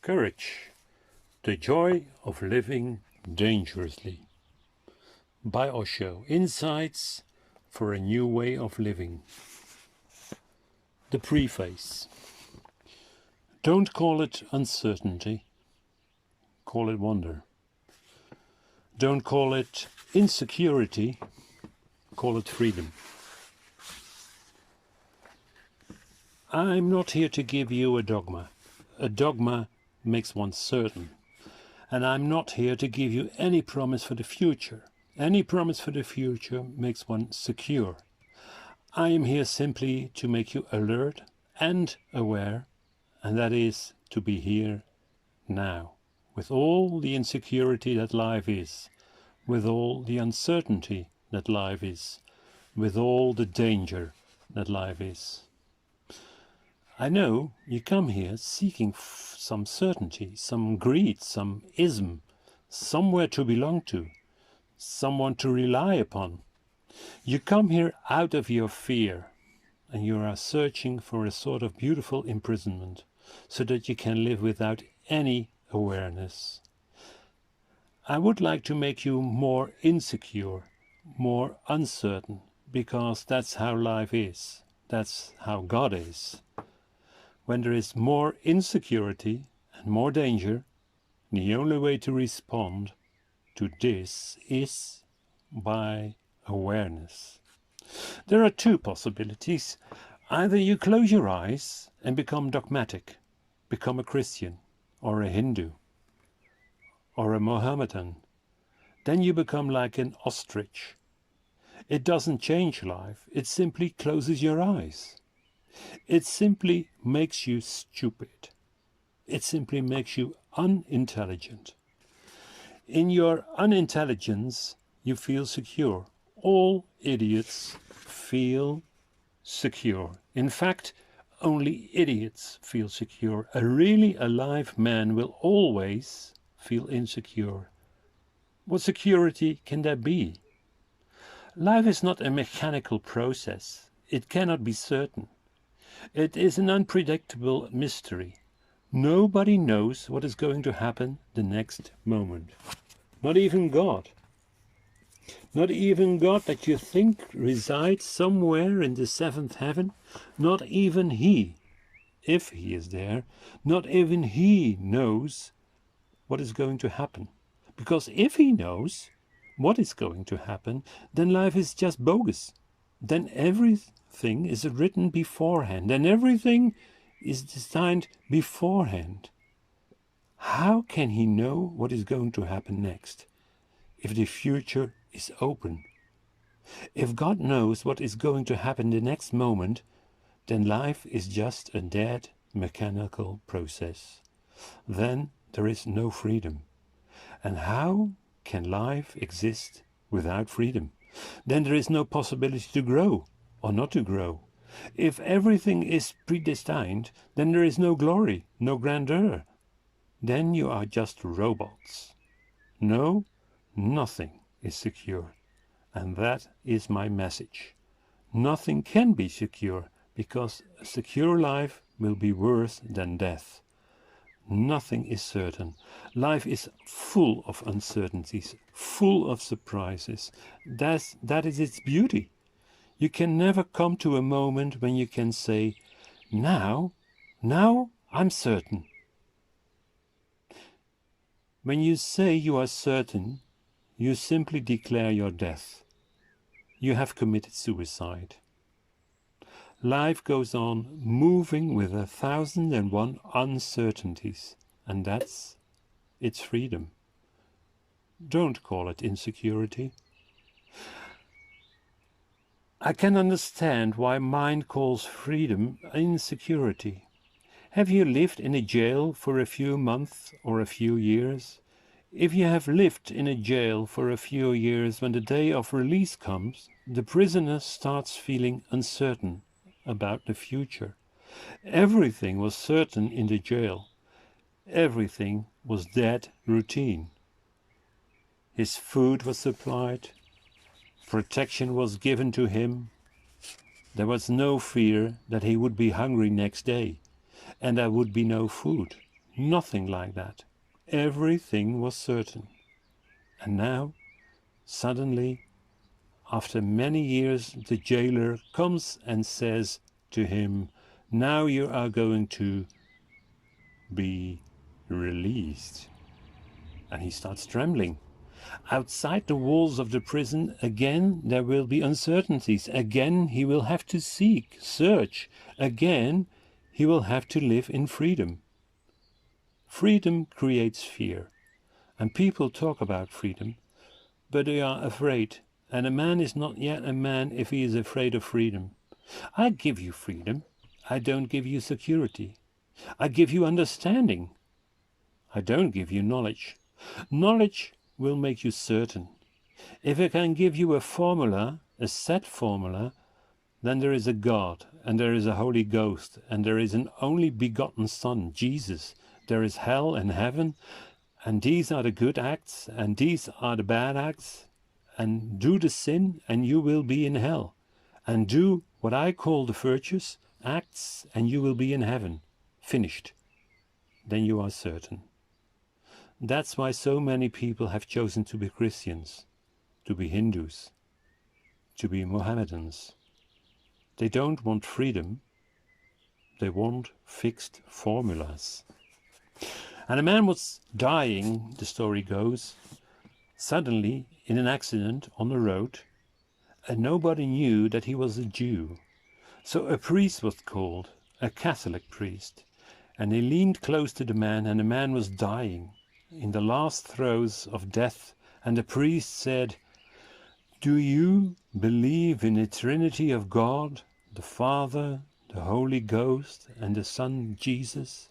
Courage, the joy of living dangerously. By Osho, Insights for a New Way of Living. The preface. Don't call it uncertainty, call it wonder. Don't call it insecurity, call it freedom. I'm not here to give you a dogma. A dogma makes one certain. And I'm not here to give you any promise for the future. Any promise for the future makes one secure. I am here simply to make you alert and aware, and that is to be here now, with all the insecurity that life is, with all the uncertainty that life is, with all the danger that life is. I know you come here seeking some certainty, some greed, some ism, somewhere to belong to, someone to rely upon. You come here out of your fear, and you are searching for a sort of beautiful imprisonment, so that you can live without any awareness. I would like to make you more insecure, more uncertain, because that's how life is, that's how God is. When there is more insecurity and more danger, the only way to respond to this is by awareness. There are two possibilities. Either you close your eyes and become dogmatic, become a Christian or a Hindu or a Mohammedan. Then you become like an ostrich. It doesn't change life, it simply closes your eyes. It simply makes you stupid. It simply makes you unintelligent. In your unintelligence, you feel secure. All idiots feel secure. In fact, only idiots feel secure. A really alive man will always feel insecure. What security can there be? Life is not a mechanical process. It cannot be certain. It is an unpredictable mystery. Nobody knows what is going to happen the next moment. Not even God. Not even God that you think resides somewhere in the seventh heaven. Not even He, if He is there, not even He knows what is going to happen. Because if He knows what is going to happen, then life is just bogus. Then everything is written beforehand, and everything is designed beforehand. How can He know what is going to happen next, if the future is open? If God knows what is going to happen the next moment, then life is just a dead mechanical process. Then there is no freedom. And how can life exist without freedom? Then there is no possibility to grow or not to grow. If everything is predestined, then there is no glory, no grandeur. Then you are just robots. No, nothing is secure. And that is my message. Nothing can be secure, because a secure life will be worse than death. Nothing is certain. Life is full of uncertainties, full of surprises. That is its beauty. You can never come to a moment when you can say, now I'm certain. When you say you are certain, you simply declare your death. You have committed suicide. Life goes on moving with 1,001 uncertainties, and that's its freedom. Don't call it insecurity. I can understand why mind calls freedom insecurity. Have you lived in a jail for a few months or a few years? If you have lived in a jail for a few years, when the day of release comes, the prisoner starts feeling uncertain about the future. Everything was certain in the jail. Everything was dead routine. His food was supplied. Protection was given to him. There was no fear that he would be hungry next day, and there would be no food, Nothing like that. Everything was certain. And now, suddenly, after many years, the jailer comes and says to him, now you are going to be released. And he starts trembling. Outside the walls of the prison, again there will be uncertainties. Again he will have to seek, search. Again he will have to live in freedom. Freedom creates fear. And people talk about freedom, but they are afraid. And a man is not yet a man if he is afraid of freedom. I give you freedom. I don't give you security. I give you understanding. I don't give you knowledge. Knowledge will make you certain. If I can give you a formula, a set formula, then there is a God, and there is a Holy Ghost, and there is an only begotten Son, Jesus. There is hell and heaven, and these are the good acts, and these are the bad acts. And do the sin, and you will be in hell. And do what I call the virtuous acts, and you will be in heaven. Finished. Then you are certain. That's why so many people have chosen to be Christians, to be Hindus, to be Mohammedans. They don't want freedom, they want fixed formulas. And a man was dying, the story goes, suddenly in an accident on the road, and nobody knew that he was a Jew. So a priest was called, a Catholic priest, and he leaned close to the man, and the man was dying in the last throes of death, and the priest said, do you believe in the Trinity of God, the Father, the Holy Ghost, and the Son Jesus?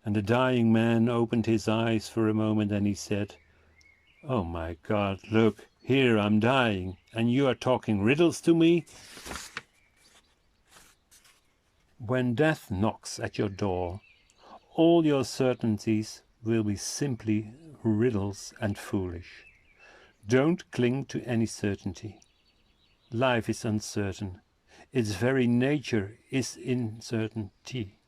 And the dying man opened his eyes for a moment, and he said, oh my God, look, here I'm dying, and you are talking riddles to me? When death knocks at your door, all your certainties will be simply riddles and foolish. Don't cling to any certainty. Life is uncertain. Its very nature is uncertainty.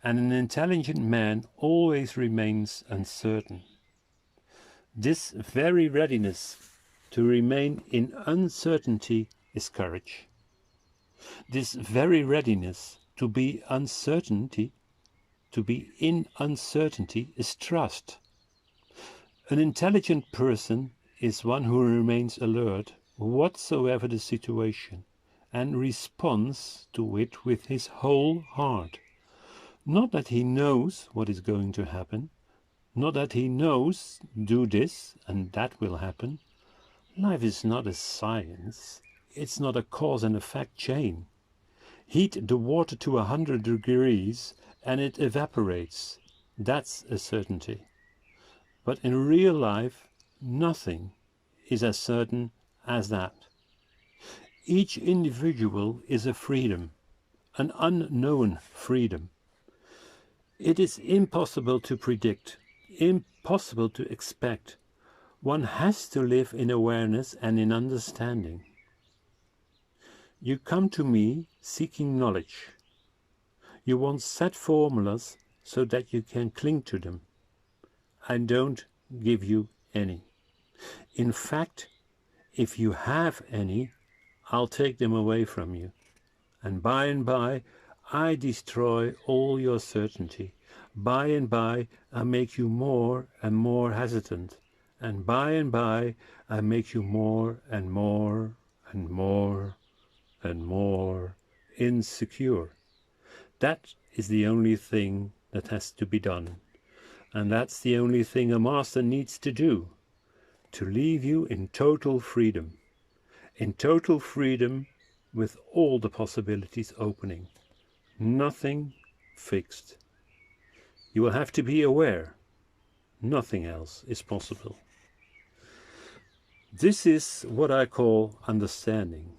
And an intelligent man always remains uncertain. This very readiness to remain in uncertainty is courage. This very readiness to be in uncertainty is trust. An intelligent person is one who remains alert whatsoever the situation and responds to it with his whole heart. Not that he knows what is going to happen, not that he knows do this and that will happen. Life is not a science, it's not a cause and effect chain. Heat the water to 100 degrees and it evaporates. That's a certainty. But in real life, nothing is as certain as that. Each individual is a freedom, an unknown freedom. It is impossible to predict, impossible to expect. One has to live in awareness and in understanding. You come to me seeking knowledge. You want set formulas so that you can cling to them. I don't give you any. In fact, if you have any, I'll take them away from you. And by, I destroy all your certainty. By and by, I make you more and more hesitant. And by, I make you more and more and more and more insecure. That is the only thing that has to be done. And that's the only thing a master needs to do, to leave you in total freedom with all the possibilities opening. Nothing fixed. You will have to be aware. Nothing else is possible. This is what I call understanding.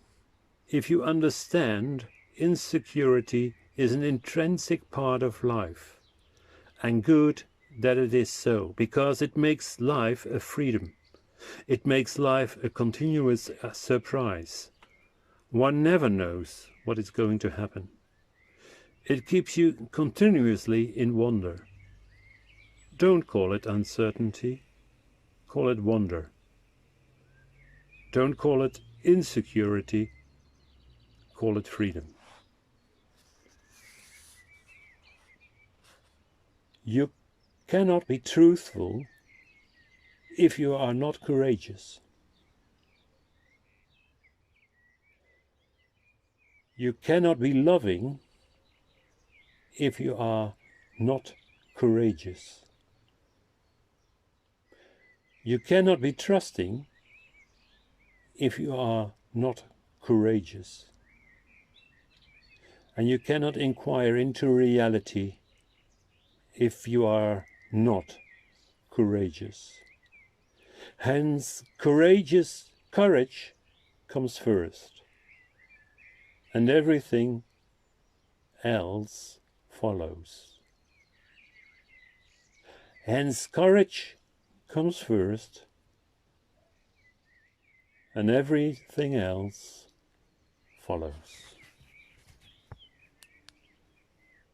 If you understand, insecurity is an intrinsic part of life, and good that it is so, because it makes life a freedom. It makes life a continuous surprise. One never knows what is going to happen. It keeps you continuously in wonder. Don't call it uncertainty, call it wonder. Don't call it insecurity, call it freedom. You cannot be truthful if you are not courageous. You cannot be loving if you are not courageous. You cannot be trusting if you are not courageous. And you cannot inquire into reality if you are not courageous. Hence, courage comes first, and everything else follows. Hence, courage comes first, and everything else follows.